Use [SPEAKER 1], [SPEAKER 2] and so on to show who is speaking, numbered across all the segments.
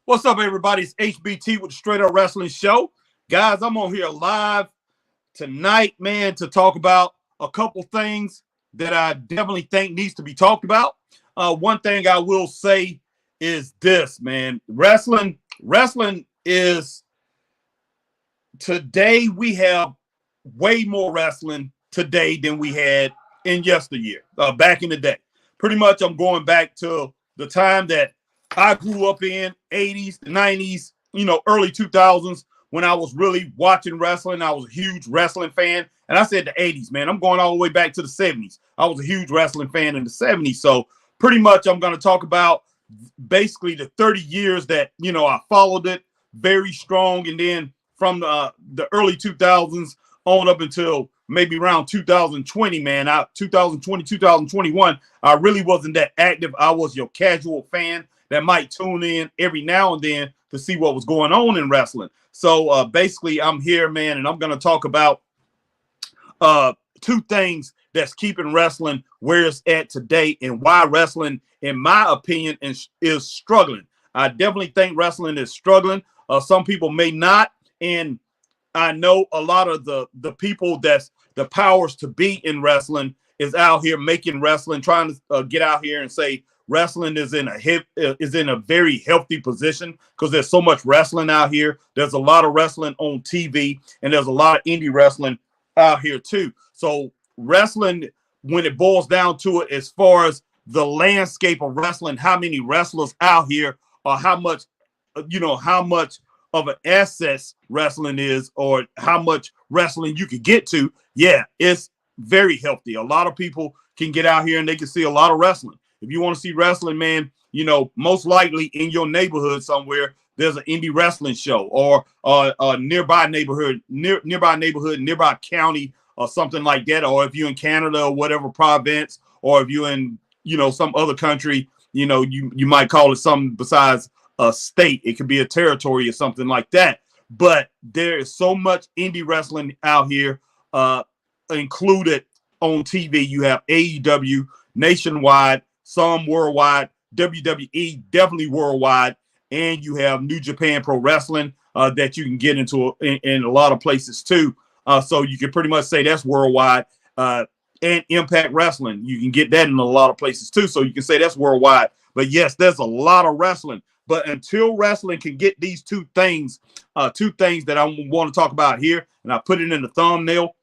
[SPEAKER 1] What's up, everybody? It's HBT with the Straight Up Wrestling Show. Guys, I'm on here live tonight, man, to talk about a couple things that I definitely think needs to be talked about. One thing I will say is this, man. Wrestling is today we have way more wrestling today than we had in yesteryear, back in the day. Pretty much I'm going back to the time that I grew up in 80s, 90s, early 2000s when I was really watching wrestling. I was a huge wrestling fan. And I said the 80s, man. I'm going all the way back to the 70s. I was a huge wrestling fan in the 70s. So pretty much I'm going to talk about basically the 30 years that, I followed it very strong. And then from the early 2000s on up until maybe around 2020, man, 2020, 2021, I really wasn't that active. I was your casual fan that might tune in every now and then to see what was going on in wrestling. So basically, I'm here, man, and I'm going to talk about two things that's keeping wrestling where it's at today and why wrestling, in my opinion, is struggling. I definitely think wrestling is struggling. Some people may not, and I know a lot of the people that's the powers to be in wrestling is out here making wrestling, trying to get out here and say, wrestling is in a very healthy position because there's so much wrestling out here. There's a lot of wrestling on TV, and there's a lot of indie wrestling out here too. So wrestling, when it boils down to it, as far as the landscape of wrestling, how many wrestlers out here, or how much of an assets wrestling is, or how much wrestling you could get to, yeah, it's very healthy. A lot of people can get out here and they can see a lot of wrestling. If you want to see wrestling, man, most likely in your neighborhood somewhere, there's an indie wrestling show, or a nearby neighborhood, nearby county, or something like that. Or if you're in Canada or whatever province, or if you're in, some other country, you might call it something besides a state. It could be a territory or something like that. But there is so much indie wrestling out here, included on TV. You have AEW nationwide, some worldwide, WWE definitely worldwide, and you have New Japan Pro Wrestling that you can get into in a lot of places too. So you can pretty much say that's worldwide. And Impact Wrestling, you can get that in a lot of places too. So you can say that's worldwide. But yes, there's a lot of wrestling. But until wrestling can get these two things that I want to talk about here, and I put it in the thumbnail,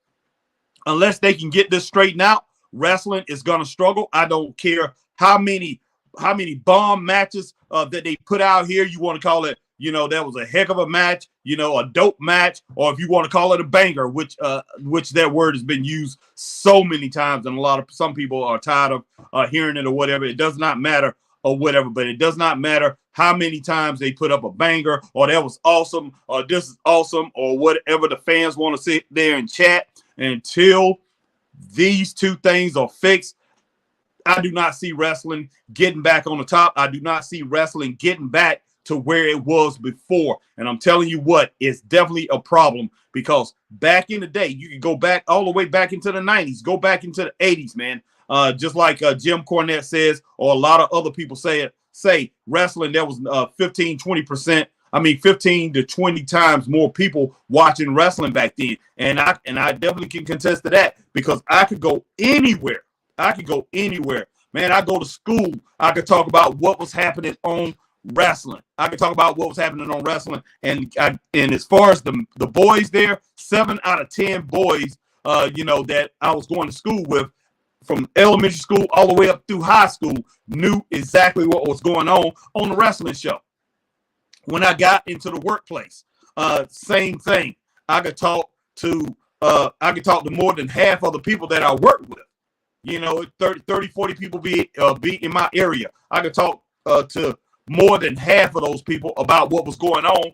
[SPEAKER 1] unless they can get this straightened out, wrestling is going to struggle. I don't care how many bomb matches that they put out here. You want to call it, that was a heck of a match, a dope match, or if you want to call it a banger, which that word has been used so many times, and some people are tired of hearing it or whatever. It does not matter or whatever, but it does not matter how many times they put up a banger, or that was awesome, or this is awesome, or whatever the fans want to sit there and chat. Until these two things are fixed, I do not see wrestling getting back on the top. I do not see wrestling getting back to where it was before. And I'm telling you what, it's definitely a problem, because back in the day, you can go back all the way back into the 90s, go back into the 80s, man. Just like Jim Cornette says, or a lot of other people say wrestling, there was 15 to 20 times more people watching wrestling back then. And I definitely can contest to that, because I could go anywhere. Man, I go to school. I could talk about what was happening on wrestling. And as far as the boys there, 7 out of 10 boys, that I was going to school with, from elementary school all the way up through high school, knew exactly what was going on the wrestling show. When I got into the workplace, same thing. I could talk to more than half of the people that I work with. 30, 40 people be in my area. I could talk to more than half of those people about what was going on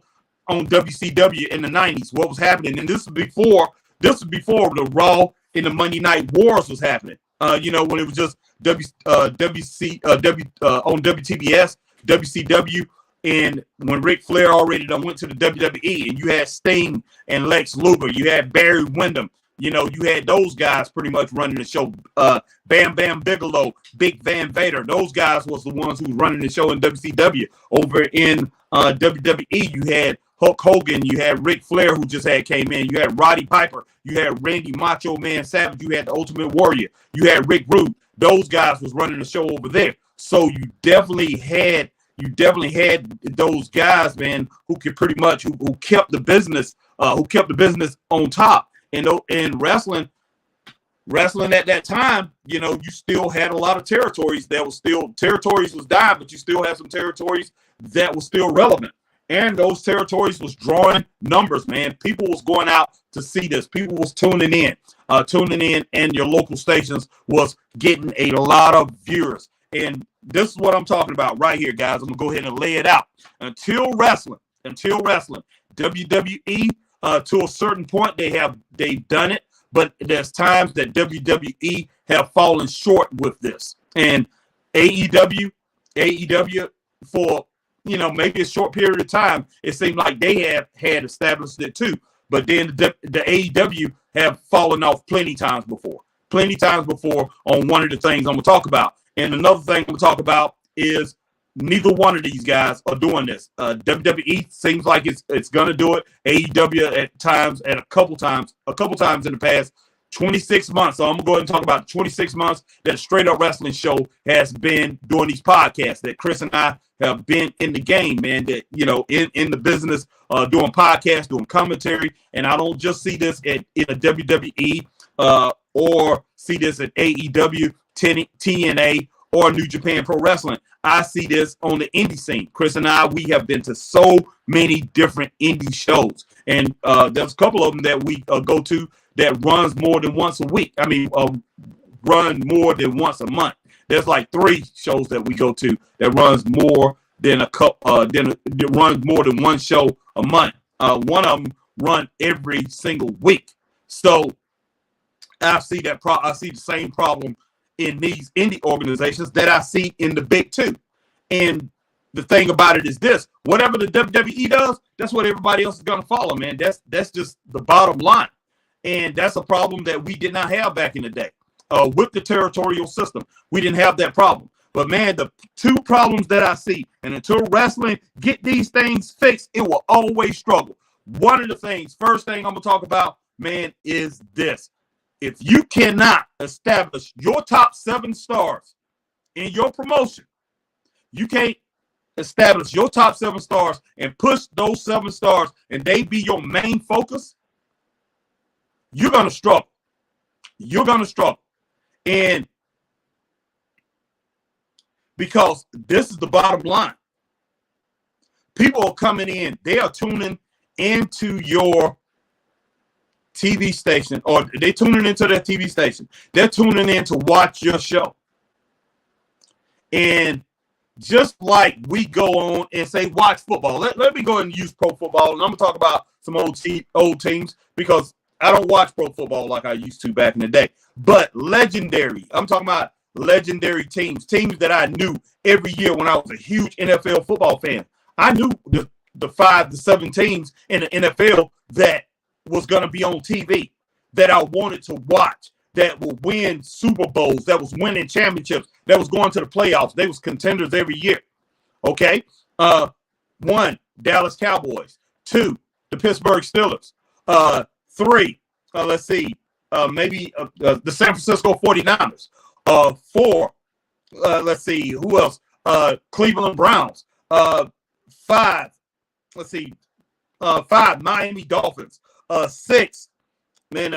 [SPEAKER 1] WCW in the 90s, what was happening. And this was before the Raw and the Monday Night Wars was happening. When it was just on WTBS, WCW, and when Ric Flair already went to the WWE, and you had Sting and Lex Luger, you had Barry Windham, You know, you had those guys pretty much running the show. Bam Bam Bigelow, Big Van Vader. Those guys was the ones who was running the show in WCW. Over in WWE, you had Hulk Hogan, you had Ric Flair, who just came in. You had Roddy Piper, you had Randy Macho Man Savage, you had the Ultimate Warrior, you had Rick Rude. Those guys was running the show over there. So you definitely had those guys, man, who could pretty much who kept the business on top. And in wrestling at that time, you know, you still had a lot of territories was dying, but you still had some territories that was still relevant. And those territories was drawing numbers, man. People was going out to see this. People was tuning in, and your local stations was getting a lot of viewers. And this is what I'm talking about right here, guys. I'm gonna go ahead and lay it out. Until wrestling, WWE, to a certain point, they've done it, but there's times that WWE have fallen short with this. And AEW for, you know, maybe a short period of time, it seemed like they had established it too. But then the AEW have fallen off plenty times before on one of the things I'm going to talk about. And another thing I'm going to talk about is neither one of these guys are doing this. WWE seems like it's going to do it. AEW a couple times in the past 26 months. So I'm going to go ahead and talk about 26 months that Straight Up Wrestling Show has been doing these podcasts, that Chris and I have been in the game, man, that, you know, in the business, doing podcasts, doing commentary. And I don't just see this in a WWE or see this at AEW, TNA, or New Japan Pro Wrestling. I see this on the indie scene. Chris and I, we have been to so many different indie shows. And there's a couple of them that we go to that runs more than once a week. I mean, run more than once a month. There's like 3 shows that we go to that runs more than runs more than one show a month. One of them run every single week. So I see I see the same problem in these indie organizations that I see in the big 2. And the thing about it is this: whatever the WWE does, that's what everybody else is gonna follow, man. That's just the bottom line. And that's a problem that we did not have back in the day. With the territorial system, we didn't have that problem. But man, the 2 problems that I see, and until wrestling get these things fixed, it will always struggle. One of the first thing I'm gonna talk about, man, is this: if you cannot establish your top 7 stars in your promotion, you can't establish your top 7 stars and push those 7 stars and they be your main focus, you're gonna struggle. And because this is the bottom line, people are coming in, they are tuning into your TV station, or they're tuning into their TV station. They're tuning in to watch your show. And just like we go on and say, watch football. Let me go ahead and use pro football. And I'm going to talk about some old teams, because I don't watch pro football like I used to back in the day. But legendary, I'm talking about legendary teams that I knew every year when I was a huge NFL football fan. I knew the 5 to 7 teams in the NFL that was going to be on TV, that I wanted to watch, that will win Super Bowls, that was winning championships, that was going to the playoffs. They was contenders every year. Okay. 1, Dallas Cowboys. 2, the Pittsburgh Steelers. 3, let's see, maybe the San Francisco 49ers. 4, let's see, who else? Cleveland Browns. 5, let's see, 5, Miami Dolphins. 6, man,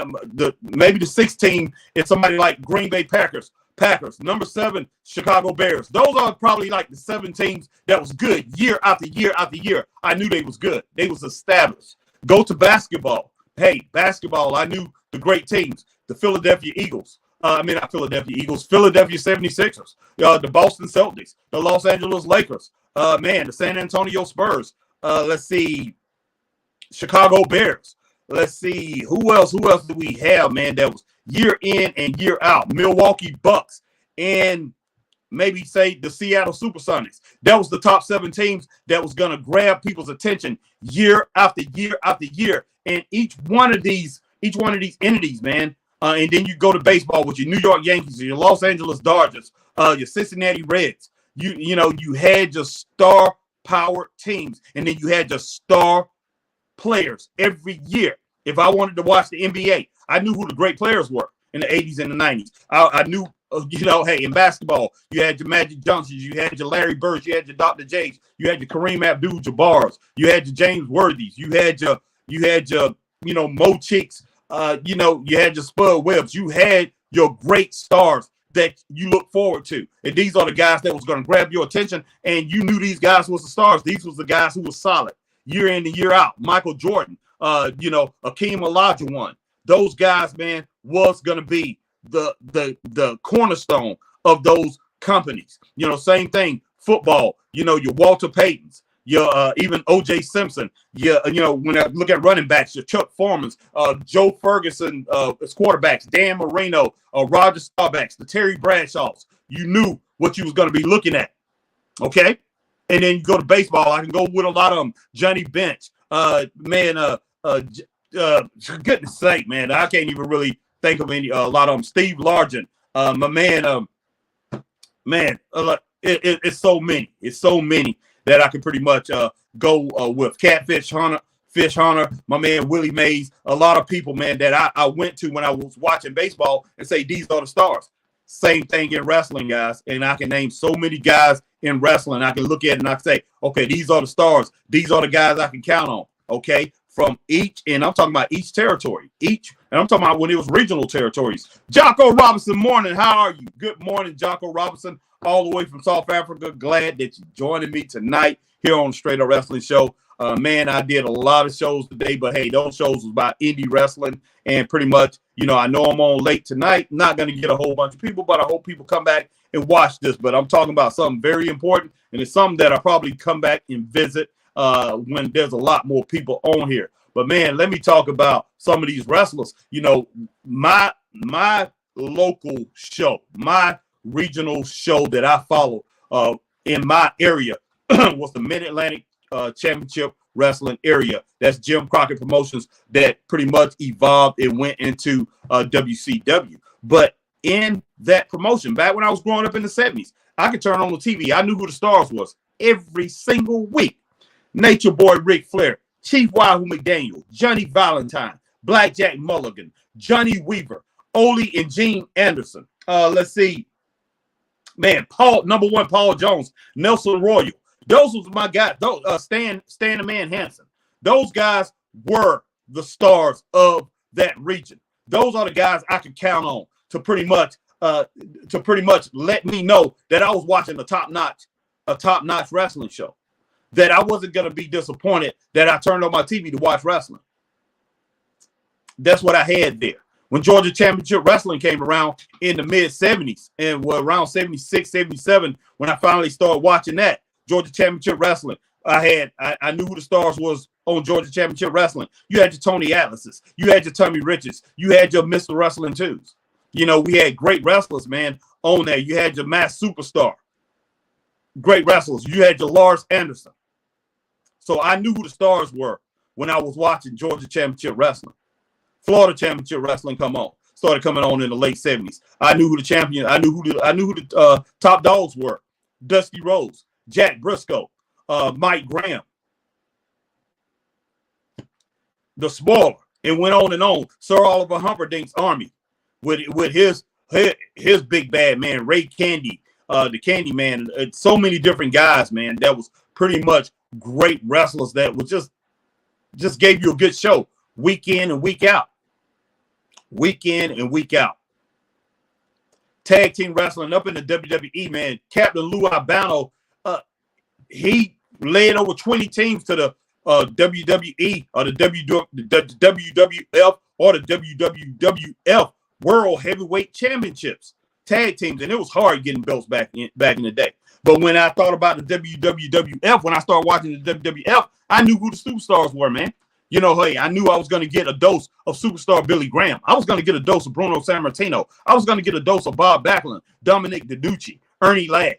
[SPEAKER 1] maybe the 6th team is somebody like Green Bay Packers. Number 7, Chicago Bears. Those are probably like the 7 teams that was good year after year after year. I knew they was good. They was established. Go to basketball. Hey, basketball, I knew the great teams. The Philadelphia Eagles. Not Philadelphia Eagles. Philadelphia 76ers. The Boston Celtics. The Los Angeles Lakers. The San Antonio Spurs. Let's see, Chicago Bears. Let's see, who else do we have, man, that was year in and year out? Milwaukee Bucks, and maybe say the Seattle Supersonics. That was the top 7 teams that was going to grab people's attention year after year after year. And each one of these each one of these entities, man. And then you go to baseball with your New York Yankees, your Los Angeles Dodgers, your Cincinnati Reds. You had your star powered teams, and then you had your star players every year. If I wanted to watch the NBA, I knew who the great players were in the 80s and the 90s. I knew, hey, in basketball, you had your Magic Johnsons, you had your Larry Birds, you had your Dr. J's, you had your Kareem Abdul-Jabbars, you had your James Worthies, you had your Mo Cheeks, you had your Spud Webbs, you had your great stars that you look forward to. And these are the guys that was going to grab your attention, and you knew these guys was the stars. These was the guys who were solid year in and year out. Michael Jordan, Akeem Olajuwon. Those guys, man, was going to be the cornerstone of those companies. Same thing, football, your Walter Paytons, your even O.J. Simpson, when I look at running backs, your Chuck Foremans, Joe Ferguson as quarterbacks, Dan Marino, Roger Staubachs, the Terry Bradshaws. You knew what you was going to be looking at, okay? And then you go to baseball. I can go with a lot of them. Johnny Bench, goodness sake, man, I can't even really think of a lot of them. Steve Largent, my man, it's so many. It's so many that I can pretty much go with. Catfish Hunter, Fish Hunter, my man Willie Mays, a lot of people, man, that I went to when I was watching baseball and say these are the stars. Same thing in wrestling, guys. And I can name so many guys in wrestling. I can look at it and I can say, okay, these are the stars. These are the guys I can count on. Okay. From each, and I'm talking about each territory. And I'm talking about when it was regional territories. Jocko Robinson, morning. How are you? Good morning, Jocko Robinson, all the way from South Africa. Glad that you're joining me tonight here on Straight Up Wrestling Show. Man, I did a lot of shows today, but hey, those shows was about indie wrestling. And pretty much, I know I'm on late tonight. Not going to get a whole bunch of people, but I hope people come back and watch this. But I'm talking about something very important, and it's something that I probably come back and visit when there's a lot more people on here. But man, let me talk about some of these wrestlers. My local show, my regional show that I follow in my area was the Mid-Atlantic Championship Wrestling area. That's Jim Crockett Promotions that pretty much evolved and went into WCW. But in that promotion, back when I was growing up in the 70s, I could turn on the TV. I knew who the stars was every single week. Nature Boy Ric Flair, Chief Wahoo McDaniel, Johnny Valentine, Blackjack Mulligan, Johnny Weaver, Ole and Gene Anderson. Let's see. Man, number one, Paul Jones, Nelson Royal. Those was my guys. Stan the Man Hansen. Those guys were the stars of that region. Those are the guys I could count on to pretty much let me know that I was watching a top-notch wrestling show. That I wasn't going to be disappointed that I turned on my TV to watch wrestling. That's what I had there. When Georgia Championship Wrestling came around in the mid-70s and around 76, 77, when I finally started watching that, Georgia Championship Wrestling, I knew who the stars was on Georgia Championship Wrestling. You had your Tony Atlases. You had your Tommy Richards. You had your Mr. Wrestling 2s. We had great wrestlers, man, on there. You had your Mass Superstar. Great wrestlers. You had your Lars Anderson. So I knew who the stars were when I was watching Georgia Championship Wrestling. Florida Championship Wrestling started coming on in the late 70s. I knew who the champion. I knew who the top dogs were. Dusty Rhodes, Jack Briscoe, Mike Graham, the Spoiler, and went on and on. Sir Oliver Humperdinck's Army with his big bad man Ray Candy, the Candy Man. So many different guys, man. That was pretty much great wrestlers that was just gave you a good show week in and week out. Tag team wrestling up in the WWE, man. Captain Lou Albano, he led over 20 teams to the WWE or the WWF or the WWF World Heavyweight Championships tag teams, and it was hard getting belts back in the day. But when I thought about the WWF, when I started watching the WWF, I knew who the superstars were, man. Hey, I knew I was going to get a dose of superstar Billy Graham. I was going to get a dose of Bruno Sammartino. I was going to get a dose of Bob Backlund, Dominic DiNucci, Ernie Ladd.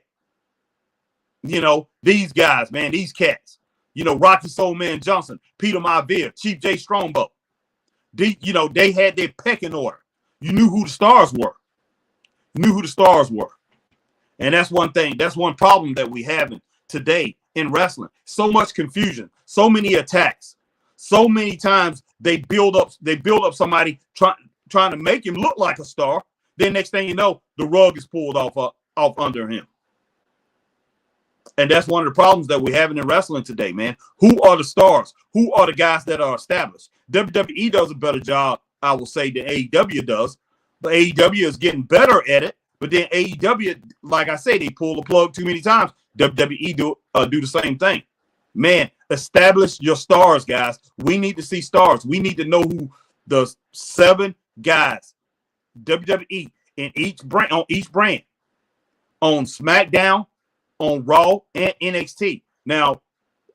[SPEAKER 1] These guys, man, these cats. Rocky Soulman Johnson, Peter Maivia, Chief J. Strongbow. They had their pecking order. You knew who the stars were. You knew who the stars were. And that's one thing. That's one problem that we have today in wrestling. So much confusion, so many attacks, so many times they build up somebody trying to make him look like a star. Then next thing you know, the rug is pulled off under him. And that's one of the problems that we're having in wrestling today, man. Who are the stars? Who are the guys that are established? WWE does a better job, I will say, than AEW does. But AEW is getting better at it. But then AEW, like I say, they pull the plug too many times. WWE do the same thing. Man, establish your stars, guys. We need to see stars. We need to know who the 7 guys WWE in each brand on SmackDown, on Raw, and NXT. Now,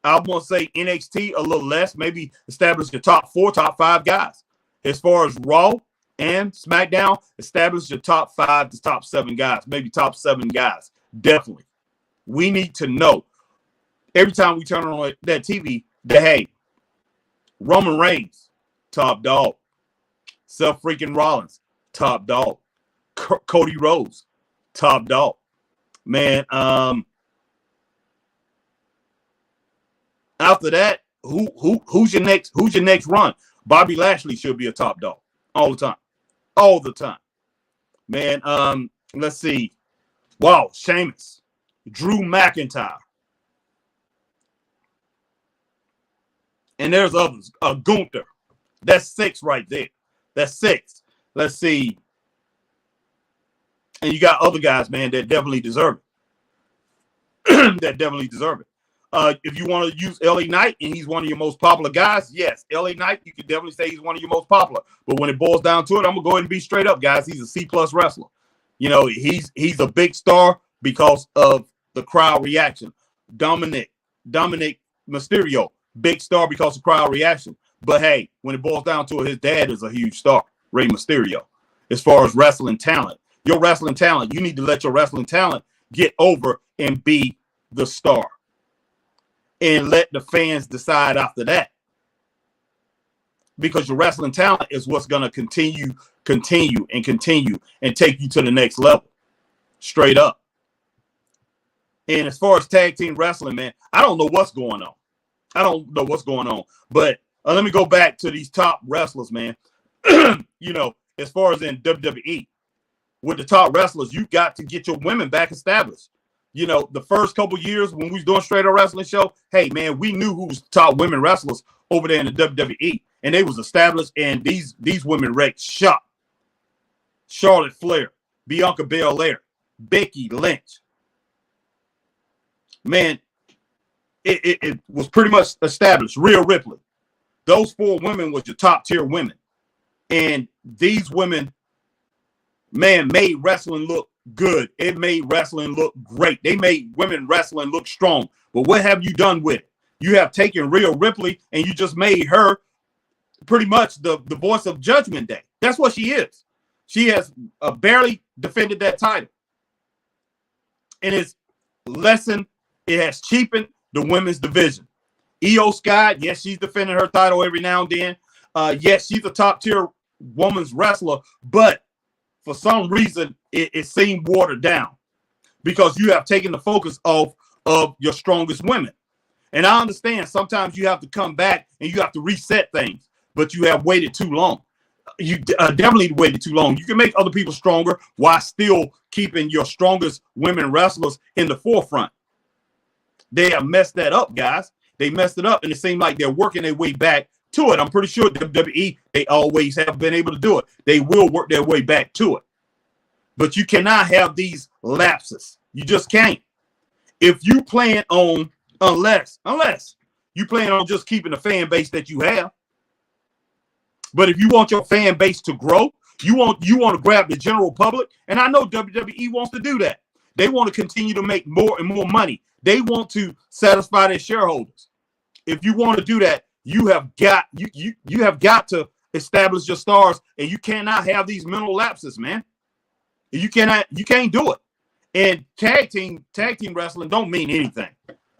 [SPEAKER 1] I want to say NXT a little less. Maybe establish the top 4, top 5 guys. As far as Raw and SmackDown, establish your top 5 to top 7 guys. Maybe top 7 guys. Definitely. We need to know every time we turn on that TV that, hey, Roman Reigns, top dog. Seth freaking Rollins, top dog. Cody Rhodes, top dog. Man, after that, who's your next run? Bobby Lashley should be a top dog all the time. Man, let's see. Wow, Sheamus, Drew McIntyre, and there's others. Gunther, that's 6 right there. That's 6. Let's see. And you got other guys, man, that definitely deserve it. If you want to use LA Knight and he's one of your most popular guys, yes, LA Knight, you can definitely say he's one of your most popular. But when it boils down to it, I'm gonna go ahead and be straight up, guys. He's a C+ wrestler. He's a big star because of the crowd reaction. Dominic Mysterio, big star because of crowd reaction. But hey, when it boils down to it, his dad is a huge star, Rey Mysterio. As far as wrestling talent, your wrestling talent, you need to let your wrestling talent get over and be the star. And let the fans decide after that. Because your wrestling talent is what's going to continue and take you to the next level. Straight up. And as far as tag team wrestling, man, I don't know what's going on. But let me go back to these top wrestlers, man. As far as in WWE, with the top wrestlers, you got to get your women back established. The first couple years when we was doing Straight Up Wrestling show, hey, man, we knew who was the top women wrestlers over there in the WWE. And they was established, and these women wrecked shop. Charlotte Flair, Bianca Belair, Becky Lynch. Man, it was pretty much established. Rhea Ripley. Those 4 women was your top-tier women. And these women, man, made wrestling look good. It made wrestling look great. They made women wrestling look strong. But what have you done with it? You have taken Rhea Ripley and you just made her pretty much the voice of Judgment Day. That's what she is. She has barely defended that title. And it has cheapened the women's division. Io Sky, yes, she's defending her title every now and then. Yes, she's a top tier women's wrestler, but for some reason, it seemed watered down because you have taken the focus of your strongest women. And I understand sometimes you have to come back and you have to reset things, but you have waited too long. You definitely waited too long. You can make other people stronger while still keeping your strongest women wrestlers in the forefront. They have messed that up, guys. They messed it up, and it seemed like they're working their way back to it. I'm pretty sure WWE, they always have been able to do it. They will work their way back to it. But you cannot have these lapses. You just can't. If you plan on, unless you plan on just keeping the fan base that you have. But if you want your fan base to grow, you want to grab the general public, and I know WWE wants to do that. They want to continue to make more and more money. They want to satisfy their shareholders. If you want to do that, you have got to establish your stars, and you cannot have these mental lapses, man. You can't do it. And tag team wrestling don't mean anything.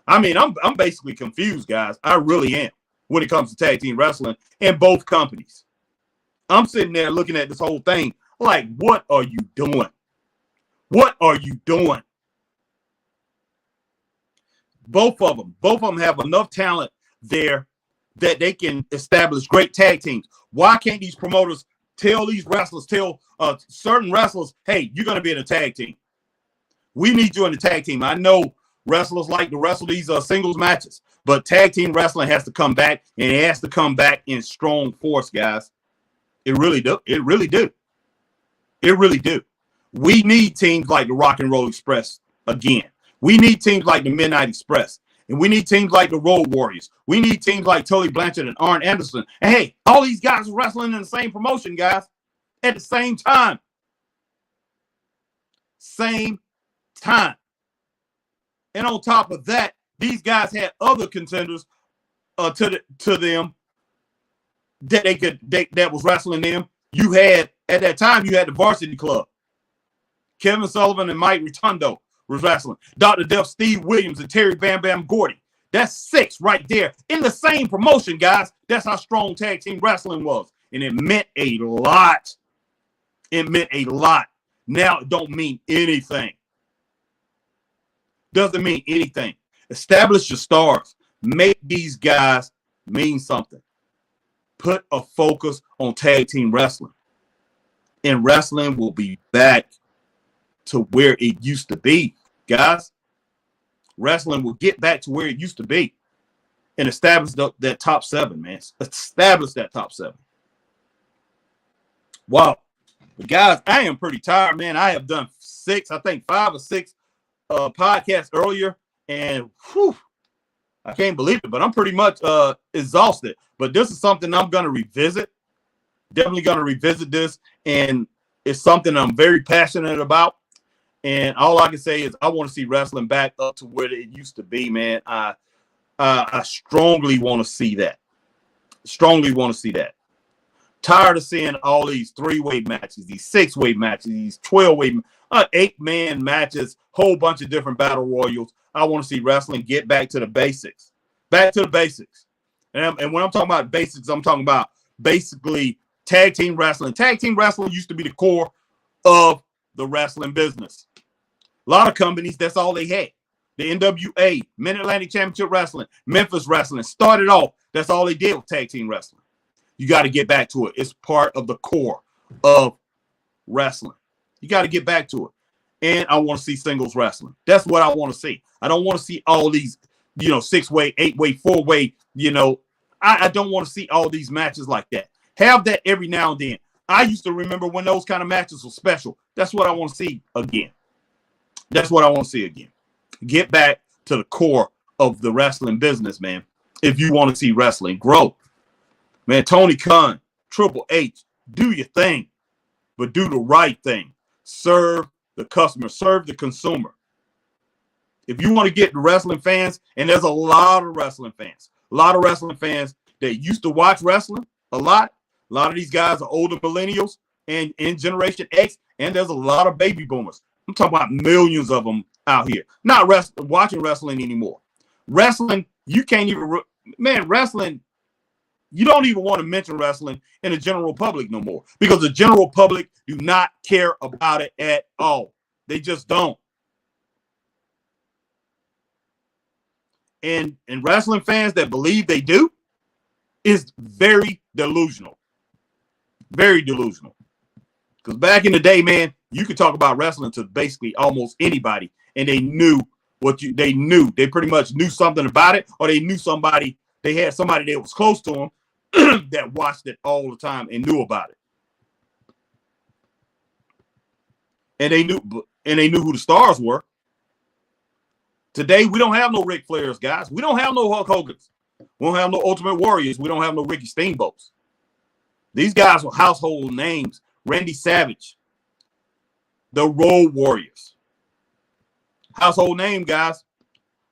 [SPEAKER 1] I mean, I'm basically confused, guys. I really am when it comes to tag team wrestling in both companies. I'm sitting there looking at this whole thing like, what are you doing? What are you doing? Both of them have enough talent there that they can establish great tag teams. Why can't these promoters tell these wrestlers, tell certain wrestlers, hey, you're going to be in a tag team. We need you in the tag team. I know wrestlers like to wrestle these singles matches, but tag team wrestling has to come back, and it has to come back in strong force, guys. It really do. It really do. It really do. We need teams like the Rock and Roll Express again. We need teams like the Midnight Express. And we need teams like the Road Warriors. We need teams like Tully Blanchard and Arn Anderson. And hey, all these guys are wrestling in the same promotion, guys, at the same time. Same time. And on top of that, these guys had other contenders to them that was wrestling them. You had, at that time, you had the Varsity Club. Kevin Sullivan and Mike Rotundo was wrestling. Dr. Death, Steve Williams, and Terry Bam Bam Gordy. That's 6 right there in the same promotion, guys. That's how strong tag team wrestling was. And it meant a lot. It meant a lot. Now it don't mean anything. Doesn't mean anything. Establish your stars. Make these guys mean something. Put a focus on tag team wrestling. And wrestling will be back to where it used to be, guys. Wrestling will get back to where it used to be and establish that top 7, man. Establish that top 7. Wow. But guys, I am pretty tired, man. I have done 5 or 6 podcasts earlier, and whew, I can't believe it, but I'm pretty much exhausted. But this is something I'm going to revisit. Definitely going to revisit this, and it's something I'm very passionate about. And all I can say is I want to see wrestling back up to where it used to be, man. I strongly want to see that. Strongly want to see that. Tired of seeing all these 3-way matches, these 6-way matches, these 12-way, 8-man matches, whole bunch of different battle royals. I want to see wrestling get back to the basics. Back to the basics. And when I'm talking about basics, I'm talking about basically tag team wrestling. Tag team wrestling used to be the core of the wrestling business. A lot of companies, that's all they had. The NWA, Mid-Atlantic Championship Wrestling, Memphis Wrestling started off. That's all they did with tag team wrestling. You got to get back to it. It's part of the core of wrestling. You got to get back to it. And I want to see singles wrestling. That's what I want to see. I don't want to see all these, 6-way, 8-way, 4-way, I don't want to see all these matches like that. Have that every now and then. I used to remember when those kind of matches were special. That's what I want to see again. That's what I want to see again. Get back to the core of the wrestling business, man. If you want to see wrestling grow. Man, Tony Khan, Triple H, do your thing, but do the right thing. Serve the customer, serve the consumer. If you want to get the wrestling fans, and there's a lot of wrestling fans that used to watch wrestling a lot. A lot of these guys are older millennials and in Generation X, and there's a lot of baby boomers. I'm talking about millions of them out here, not watching wrestling anymore. Wrestling, you can't even, wrestling, you don't even want to mention wrestling in the general public no more because the general public do not care about it at all. They just don't. And wrestling fans that believe they do is very delusional. Very delusional. Because back in the day, man, you could talk about wrestling to basically almost anybody, and they knew they knew. They pretty much knew something about it, or they knew somebody, they had somebody that was close to them that watched it all the time and knew about it. And they knew who the stars were. Today, we don't have no Ric Flairs, guys. We don't have no Hulk Hogan's. We don't have no Ultimate Warriors. We don't have no Ricky Steamboats. These guys were household names. Randy Savage, the Road Warriors. Household name, guys.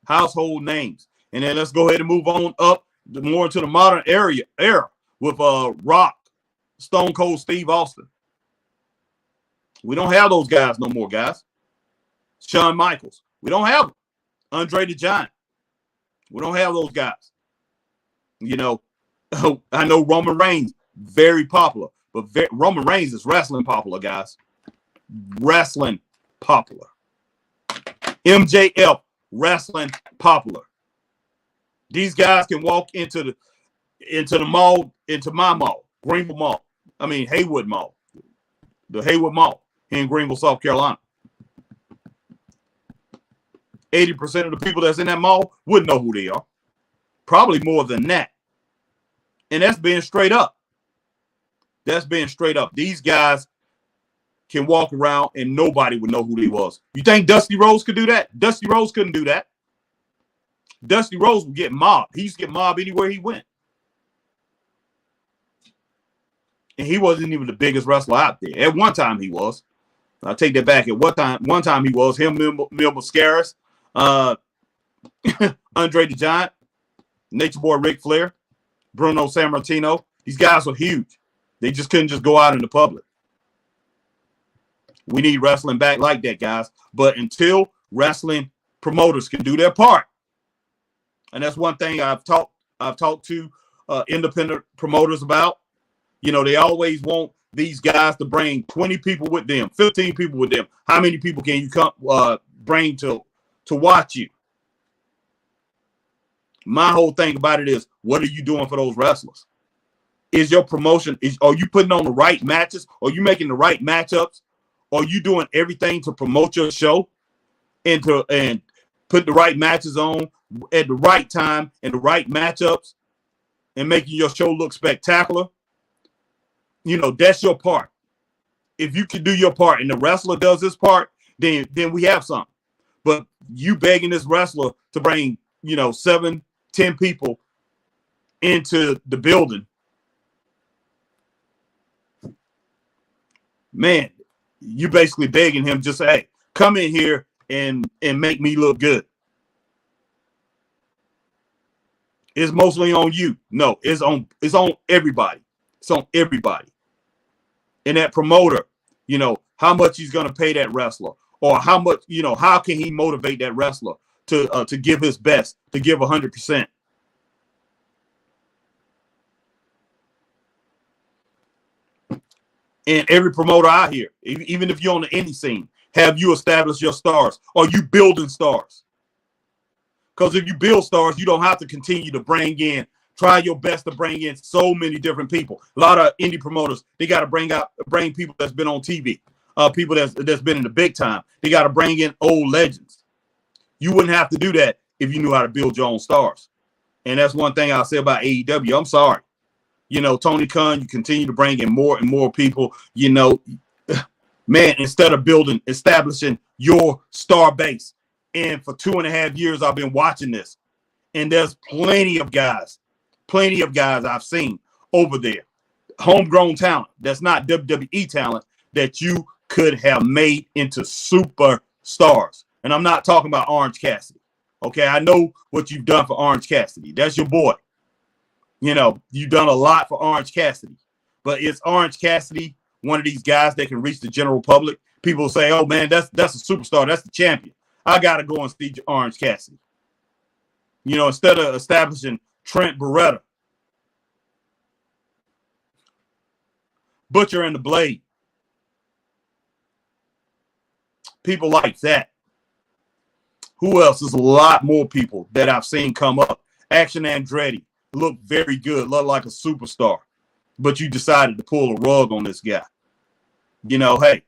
[SPEAKER 1] Household names. And then let's go ahead and move on up more into the modern era with Rock, Stone Cold Steve Austin. We don't have those guys no more, guys. Shawn Michaels. We don't have them. Andre the Giant. We don't have those guys. I know Roman Reigns, very popular. but Roman Reigns is wrestling popular, guys. Wrestling popular. MJF, wrestling popular. These guys can walk into the mall, into my mall, Greenville Mall. I mean, Haywood Mall. The Haywood Mall here in Greenville, South Carolina. 80% of the people that's in that mall wouldn't know who they are. Probably more than that. And that's being straight up. That's being straight up. These guys can walk around and nobody would know who they was. You think Dusty Rhodes could do that? Dusty Rhodes couldn't do that. Dusty Rhodes would get mobbed. He used to get mobbed anywhere he went. And he wasn't even the biggest wrestler out there. At one time he was. I'll take that back. At one time he was. Him, Mil Mascaras, Andre the Giant, Nature Boy Ric Flair, Bruno Sammartino. These guys were huge. They just couldn't just go out in the public. We need wrestling back like that, guys. But until wrestling promoters can do their part, and that's one thing I've talked to independent promoters about. You know, they always want these guys to bring 20 people with them, 15 people with them. How many people can you bring to watch you? My whole thing about it is, what are you doing for those wrestlers? Is your promotion, are you putting on the right matches? Are you making the right matchups? Are you doing everything to promote your show and put the right matches on at the right time and the right matchups and making your show look spectacular? You know, that's your part. If you can do your part and the wrestler does his part, then we have something. But you begging this wrestler to bring, 7, 10 people into the building, man, you basically begging him, just say, hey, come in here and make me look good. It's mostly on you. No, it's on everybody. It's on everybody. And that promoter, how much he's going to pay that wrestler, or how much, how can he motivate that wrestler to give his best, to give 100%. And every promoter out here, even if you're on the indie scene, have you established your stars? Are you building stars? Because if you build stars, you don't have to continue to try your best to bring in so many different people. A lot of indie promoters, they got to bring people that's been on TV, people that's been in the big time. They got to bring in old legends. You wouldn't have to do that if you knew how to build your own stars. And that's one thing I'll say about AEW. I'm sorry. Tony Khan, you continue to bring in more and more people, man, instead of establishing your star base. And for 2.5 years, I've been watching this. And there's plenty of guys I've seen over there, homegrown talent that's not WWE talent that you could have made into superstars. And I'm not talking about Orange Cassidy. Okay, I know what you've done for Orange Cassidy. That's your boy. You've done a lot for Orange Cassidy. But is Orange Cassidy one of these guys that can reach the general public? People say, oh, man, that's a superstar. That's the champion. I got to go and see Orange Cassidy. Instead of establishing Trent Beretta, Butcher and the Blade, people like that. Who else? There's a lot more people that I've seen come up. Action Andretti looked very good, looked like a superstar, but you decided to pull a rug on this guy. Hey,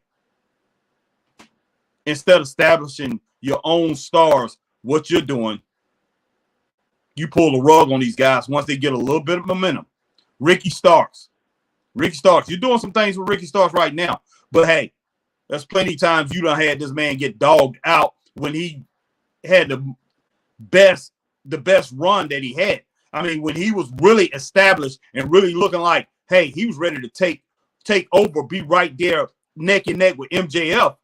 [SPEAKER 1] instead of establishing your own stars, what you're doing, you pull the rug on these guys once they get a little bit of momentum. Ricky Starks, you're doing some things with Ricky Starks right now, but hey, there's plenty of times you done had this man get dogged out when he had the best run that he had. I mean, when he was really established and really looking like, hey, he was ready to take over, be right there neck and neck with MJF.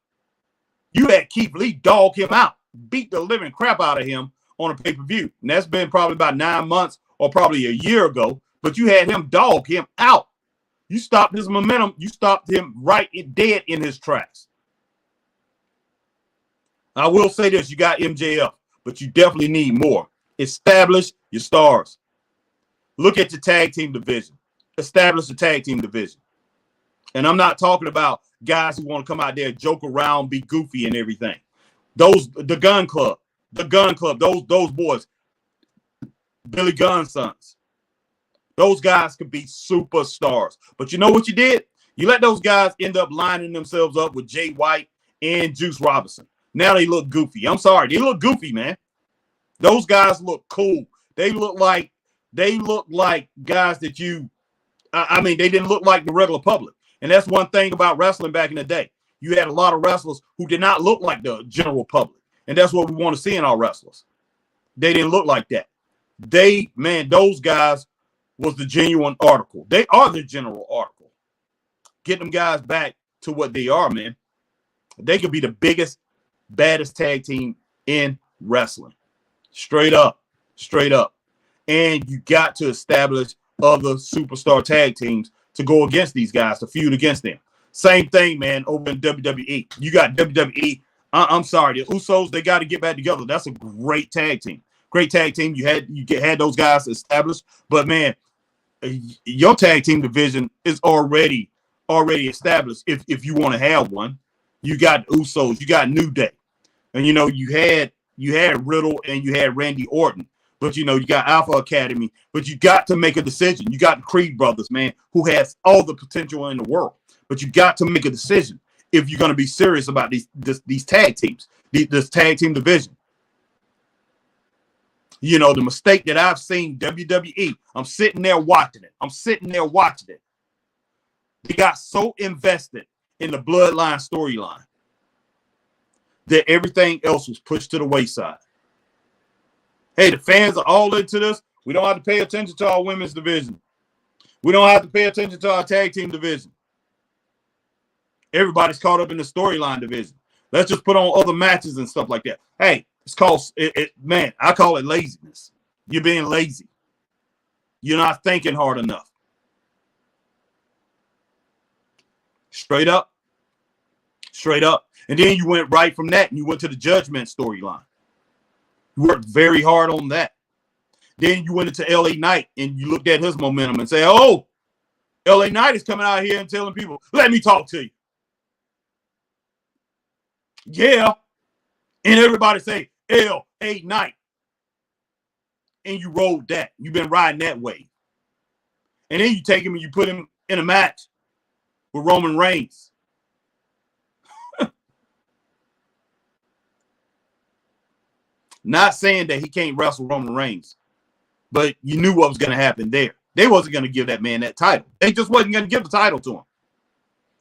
[SPEAKER 1] You had Keith Lee dog him out, beat the living crap out of him on a pay-per-view. And that's been probably about 9 months or probably a year ago. But you had him dog him out. You stopped his momentum. You stopped him dead in his tracks. I will say this, you got MJF, but you definitely need more. Establish your stars. Look at your tag team division. Establish the tag team division. And I'm not talking about guys who want to come out there, joke around, be goofy and everything. The Gun Club, those boys, Billy Gunn's sons. Those guys could be superstars. But you know what you did? You let those guys end up lining themselves up with Jay White and Juice Robinson. Now they look goofy. I'm sorry. They look goofy, man. Those guys look cool. They look like guys that they didn't look like the regular public. And that's one thing about wrestling back in the day. You had a lot of wrestlers who did not look like the general public. And that's what we want to see in our wrestlers. They didn't look like that. Those guys was the genuine article. They are the general article. Get them guys back to what they are, man. They could be the biggest, baddest tag team in wrestling. Straight up. And you got to establish other superstar tag teams to go against these guys, to feud against them. Same thing, man, over in WWE. You got WWE. I'm sorry, the Usos, they got to get back together. That's a great tag team. Great tag team. You had those guys established, but man, your tag team division is already established. If you want to have one, you got Usos, you got New Day, and you had Riddle and you had Randy Orton, but you got Alpha Academy. But you got to make a decision. You got the Creed brothers, man, who has all the potential in the world. But you got to make a decision if you're going to be serious about these tag teams, this tag team division. The mistake that I've seen WWE, I'm sitting there watching it. They got so invested in the bloodline storyline that everything else was pushed to the wayside. Hey, the fans are all into this. We don't have to pay attention to our women's division. We don't have to pay attention to our tag team division. Everybody's caught up in the storyline division. Let's just put on other matches and stuff like that. Hey, it's called man, I call it laziness. You're being lazy. You're not thinking hard enough. Straight up. And then you went right from that and you went to the Judgment storyline. You worked very hard on that. Then you went into LA Knight and you looked at his momentum and say, oh, LA Knight is coming out here and telling people, let me talk to you. Yeah. And everybody say, LA Knight. And you rode that. You've been riding that way. And then you take him and you put him in a match with Roman Reigns. Not saying that he can't wrestle Roman Reigns, but you knew what was going to happen there. They wasn't going to give that man that title. They just wasn't going to give the title to him.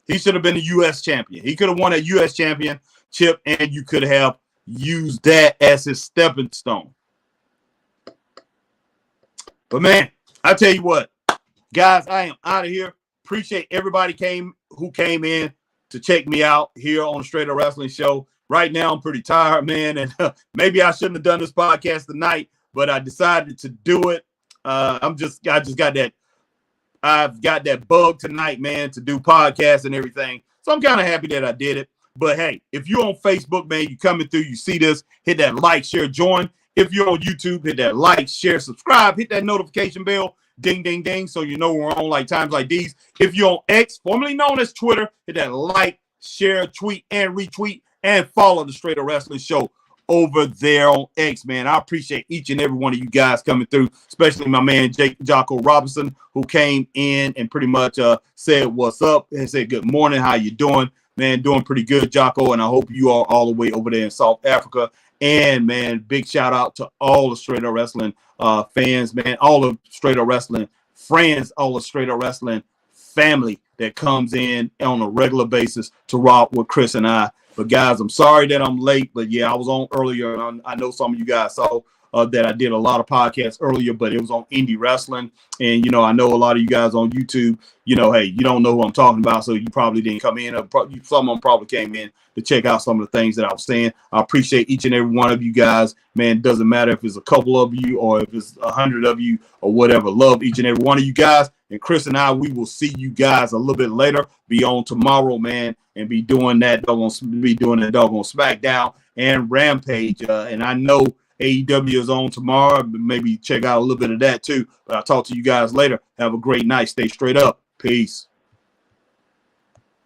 [SPEAKER 1] He should have been the U.S. champion. He could have won a U.S. championship, and you could have used that as his stepping stone. But, man, I tell you what, guys, I am out of here. Appreciate everybody who came in to check me out here on the Straight Up Wrestling Show. Right now, I'm pretty tired, man, and maybe I shouldn't have done this podcast tonight, but I decided to do it. I've got that bug tonight, man, to do podcasts and everything. So I'm kind of happy that I did it. But hey, if you're on Facebook, man, you coming through, you see this, hit that like, share, join. If you're on YouTube, hit that like, share, subscribe, hit that notification bell, ding, ding, ding, so you know we're on like times like these. If you're on X, formerly known as Twitter, hit that like, share, tweet, and retweet, and follow the Straight Up Wrestling Show over there on X, man. I appreciate each and every one of you guys coming through, especially my man Jocko Robinson, who came in and pretty much said what's up and said good morning, how you doing? Man, doing pretty good, Jocko, and I hope you are all the way over there in South Africa. And, man, big shout out to all the Straight Up Wrestling fans, man, all the Straight Up Wrestling friends, all the Straight Up Wrestling family that comes in on a regular basis to rock with Chris and I. But, guys, I'm sorry that I'm late. But, yeah, I was on earlier. I know some of you guys saw that I did a lot of podcasts earlier, but it was on indie wrestling. And, I know a lot of you guys on YouTube, hey, you don't know who I'm talking about, so you probably didn't come in. Someone probably came in to check out some of the things that I was saying. I appreciate each and every one of you guys. Man, it doesn't matter if it's a couple of you or if it's 100 of you or whatever. Love each and every one of you guys. And Chris and I, we will see you guys a little bit later. Be on tomorrow, man, and be doing that doggone SmackDown and Rampage. And I know AEW is on tomorrow. Maybe check out a little bit of that too. But I'll talk to you guys later. Have a great night. Stay straight up. Peace.